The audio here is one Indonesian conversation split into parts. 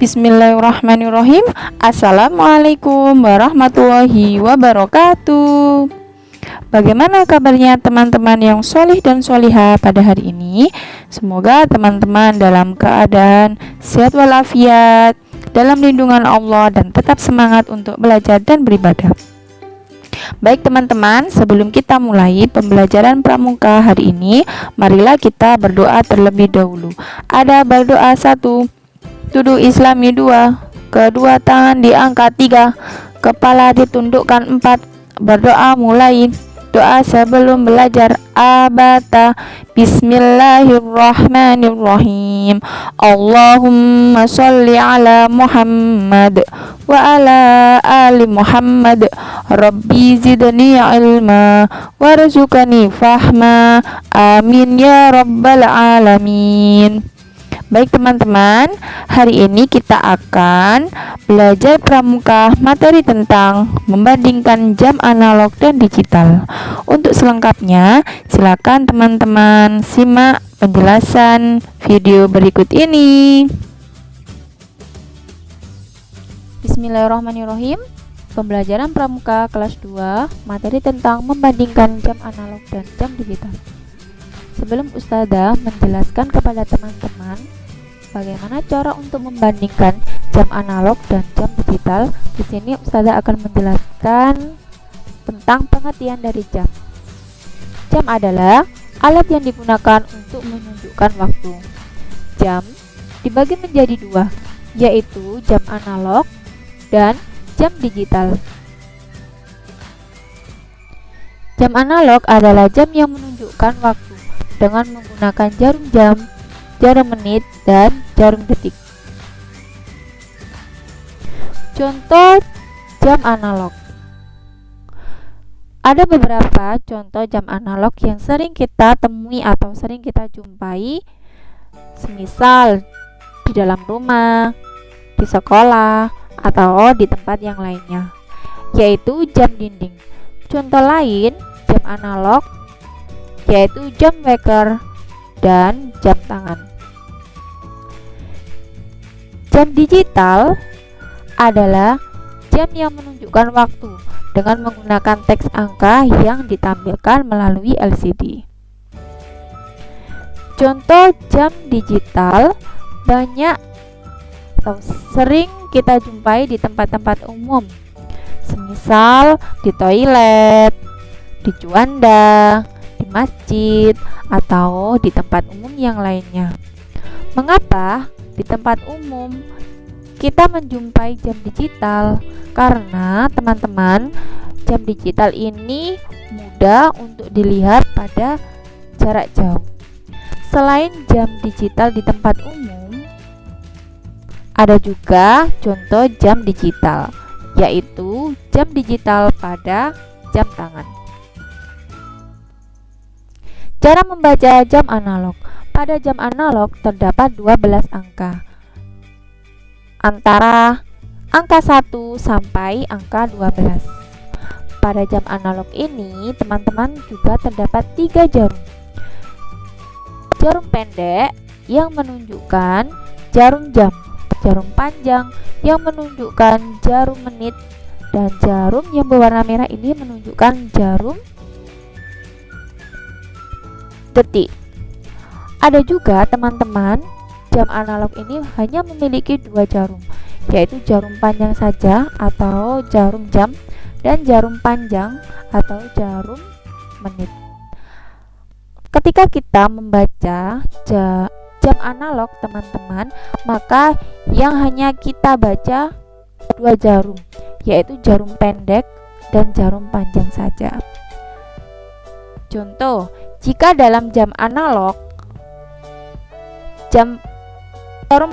Bismillahirrahmanirrahim. Assalamualaikum warahmatullahi wabarakatuh. Bagaimana kabarnya teman-teman yang solih dan solihah pada hari ini? Semoga teman-teman dalam keadaan sehat walafiat, dalam lindungan Allah, dan tetap semangat untuk belajar dan beribadah. Baik teman-teman, sebelum kita mulai pembelajaran pramuka hari ini, marilah kita berdoa terlebih dahulu. Ada berdoa 1, tuduh Islami 2, kedua tangan diangkat 3, kepala ditundukkan 4. Berdoa mulai. Doa sebelum belajar abata. Bismillahirrahmanirrahim. Allahumma sholli ala Muhammad wa ala ali Muhammad. Rabbi zidni ilma warzuqni fahma. Amin ya rabbal alamin. Baik teman-teman, hari ini kita akan belajar pramuka materi tentang membandingkan jam analog dan digital. Untuk selengkapnya, silakan teman-teman simak penjelasan video berikut ini. Bismillahirrahmanirrahim. Pembelajaran pramuka kelas 2, materi tentang membandingkan jam analog dan jam digital. Sebelum Ustazah menjelaskan kepada teman-teman bagaimana cara untuk membandingkan jam analog dan jam digital, di sini Ustazah akan menjelaskan tentang pengertian dari jam. Jam adalah alat yang digunakan untuk menunjukkan waktu. Jam dibagi menjadi 2, yaitu jam analog dan jam digital. Jam analog adalah jam yang menunjukkan waktu dengan menggunakan jarum jam, jarum menit, dan jarum detik. Contoh jam analog. Ada beberapa contoh jam analog yang sering kita temui atau sering kita jumpai, semisal di dalam rumah, di sekolah, atau di tempat yang lainnya, yaitu jam dinding. Contoh lain jam analog yaitu jam weker dan jam tangan. Jam digital adalah jam yang menunjukkan waktu dengan menggunakan teks angka yang ditampilkan melalui LCD. Contoh jam digital banyak atau sering kita jumpai di tempat-tempat umum, semisal di toilet, di juanda, di masjid, atau di tempat umum yang lainnya. Mengapa di tempat umum kita menjumpai jam digital? Karena teman-teman, jam digital ini mudah untuk dilihat pada jarak jauh. Selain jam digital di tempat umum, ada juga contoh jam digital, yaitu jam digital pada jam tangan. Cara membaca jam analog. Pada jam analog terdapat 12 angka, antara angka 1 sampai angka 12. Pada jam analog ini, teman-teman, juga terdapat 3 jarum. Jarum pendek yang menunjukkan jarum jam, jarum panjang yang menunjukkan jarum menit, dan jarum yang berwarna merah ini menunjukkan jarum detik. Ada juga teman-teman, jam analog ini hanya memiliki 2 jarum, yaitu jarum panjang saja atau jarum jam, dan jarum panjang atau jarum menit. Ketika kita membaca jam analog teman-teman, maka yang hanya kita baca 2 jarum, yaitu jarum pendek dan jarum panjang saja. Contoh, jika dalam jam analog, jarum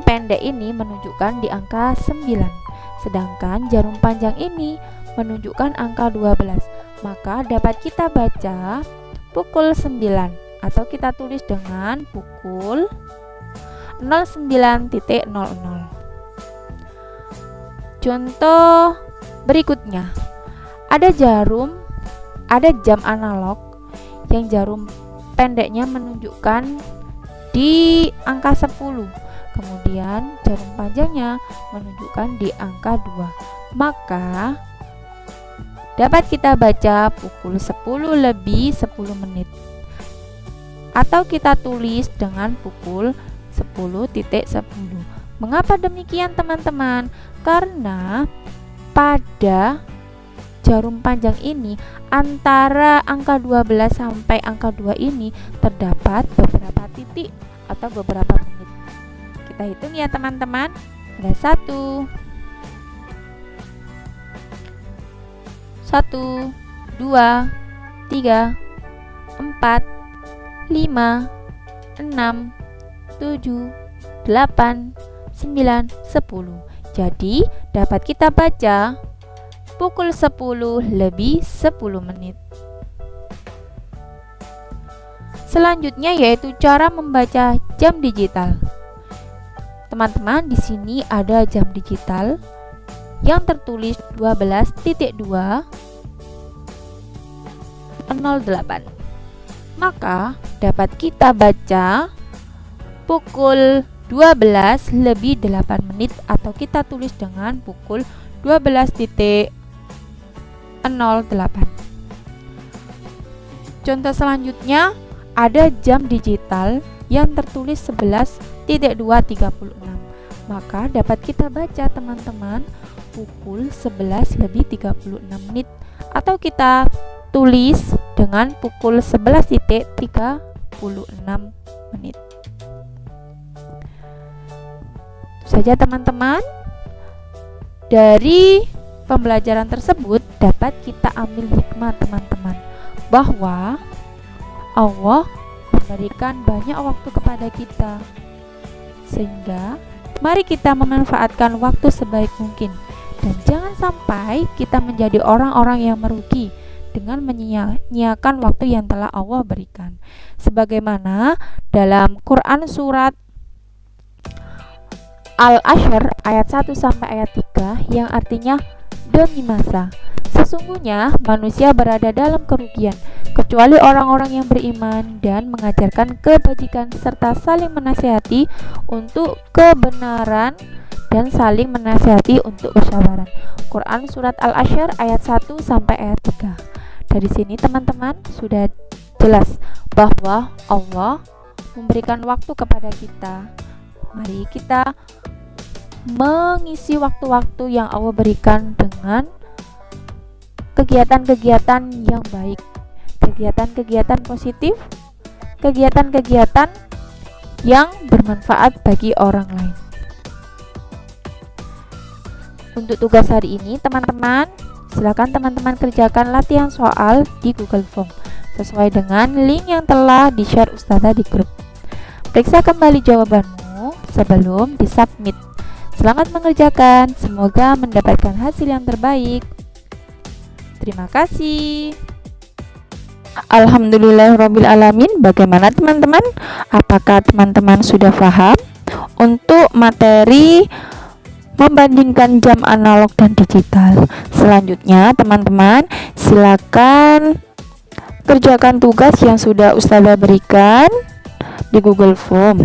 pendek ini menunjukkan di angka 9, sedangkan jarum panjang ini menunjukkan angka 12, maka dapat kita baca pukul 9 atau kita tulis dengan pukul 09.00. Contoh berikutnya, ada jam analog yang jarum pendeknya menunjukkan di angka 10, kemudian jarum panjangnya menunjukkan di angka 2. Maka dapat kita baca pukul 10 lebih 10 menit. Atau kita tulis dengan pukul 10.10. Mengapa demikian teman-teman? Karena pada jarum panjang ini antara angka 12 sampai angka 2 ini terdapat beberapa titik atau beberapa menit. Kita hitung ya teman-teman. Ada 1, 2, 3, 4, 5, 6, 7, 8, 9, 10. Jadi dapat kita baca pukul 10 lebih 10 menit. Selanjutnya yaitu cara membaca jam digital. Teman-teman, di sini ada jam digital yang tertulis 12.2:08. Maka dapat kita baca pukul 12 lebih 8 menit atau kita tulis dengan pukul 12.08. Contoh selanjutnya ada jam digital yang tertulis 11.236. Maka dapat kita baca teman-teman pukul 11 lebih 36 menit atau kita tulis dengan pukul 11.36 menit. Itu saja teman-teman. Dari pembelajaran tersebut dapat kita ambil hikmah teman-teman, bahwa Allah memberikan banyak waktu kepada kita, sehingga mari kita memanfaatkan waktu sebaik mungkin dan jangan sampai kita menjadi orang-orang yang merugi dengan menyia-nyiakan waktu yang telah Allah berikan. Sebagaimana dalam Quran surat Al-Ashr ayat 1 sampai ayat 3 yang artinya demi masa. Sesungguhnya manusia berada dalam kerugian kecuali orang-orang yang beriman dan mengajarkan kebajikan serta saling menasihati untuk kebenaran dan saling menasihati untuk kesabaran. Quran surat Al-Ashr ayat 1 sampai ayat 3. Dari sini teman-teman sudah jelas bahwa Allah memberikan waktu kepada kita. Mari kita mengisi waktu-waktu yang Allah berikan dengan kegiatan-kegiatan yang baik, kegiatan-kegiatan positif, kegiatan-kegiatan yang bermanfaat bagi orang lain. Untuk tugas hari ini teman-teman, silakan teman-teman kerjakan latihan soal di Google Form sesuai dengan link yang telah di-share Ustazah di grup. Periksa kembali jawabanmu sebelum disubmit. Selamat mengerjakan, semoga mendapatkan hasil yang terbaik. Terima kasih. Alhamdulillahirrabbilalamin. Bagaimana teman-teman? Apakah teman-teman sudah paham untuk materi membandingkan jam analog dan digital? Selanjutnya teman-teman silakan kerjakan tugas yang sudah Ustazah berikan di Google Form.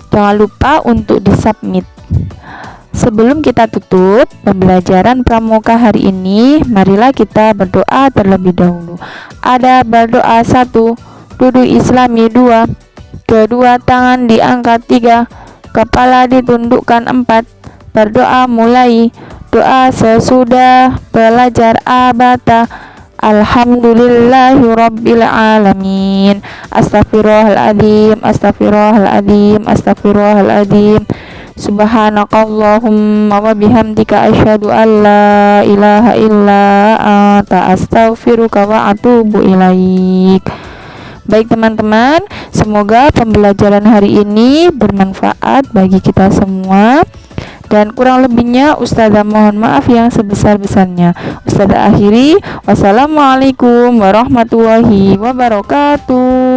Jangan lupa untuk disubmit. Sebelum kita tutup pembelajaran pramuka hari ini, marilah kita berdoa terlebih dahulu. Ada berdoa 1, duduk Islami 2, kedua tangan diangkat 3, kepala ditundukkan 4. Berdoa mulai. Doa sesudah belajar abata. Alhamdulillahirabbil alamin. Astaghfirullahaladzim, astaghfirullahaladzim, astaghfirullahaladzim. Subhanakallahumma wa bihamdika asyhadu an la ilaha illa anta astaghfiruka wa atubu ilaik. Baik teman-teman, semoga pembelajaran hari ini bermanfaat bagi kita semua. Dan kurang lebihnya Ustazah mohon maaf yang sebesar-besarnya. Ustazah akhiri, wassalamualaikum warahmatullahi wabarakatuh.